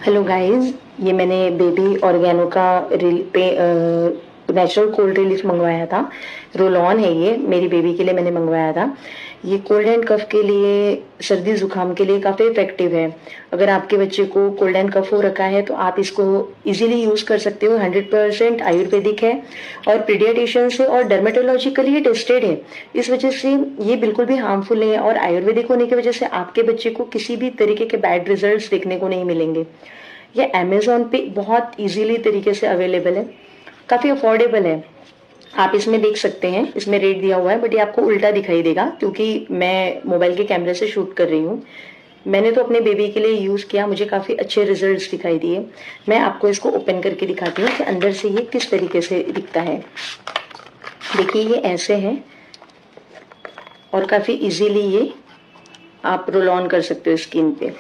Hello guys, ये मैंने baby oregano का नेचुरल कोल्ड रिलीफ मंगवाया था। रोल ऑन है, ये मेरी बेबी के लिए मैंने मंगवाया था। ये कोल्ड एंड कफ के लिए, सर्दी जुकाम के लिए काफ़ी इफेक्टिव है। अगर आपके बच्चे को कोल्ड एंड कफ हो रखा है तो आप इसको इजीली यूज़ कर सकते हो। 100% आयुर्वेदिक है और पीडियाट्रिशियन से और डर्मेटोलॉजिकली ये टेस्टेड है। इस वजह से ये बिल्कुल भी हार्मफुल नहीं है और आयुर्वेदिक होने की वजह से आपके बच्चे को किसी भी तरीके के बैड रिजल्ट्स देखने को नहीं मिलेंगे। ये अमेज़न पे बहुत इजीली तरीके से अवेलेबल है, काफ़ी अफोर्डेबल है। आप इसमें देख सकते हैं, इसमें रेट दिया हुआ है, बट ये आपको उल्टा दिखाई देगा क्योंकि मैं मोबाइल के कैमरे से शूट कर रही हूँ। मैंने तो अपने बेबी के लिए यूज़ किया, मुझे काफ़ी अच्छे रिजल्ट्स दिखाई दिए। मैं आपको इसको ओपन करके दिखाती हूँ कि अंदर से ये किस तरीके से दिखता है। देखिए, ये ऐसे है और काफ़ी इजीली ये आप रोल ऑन कर सकते हो स्किन पे।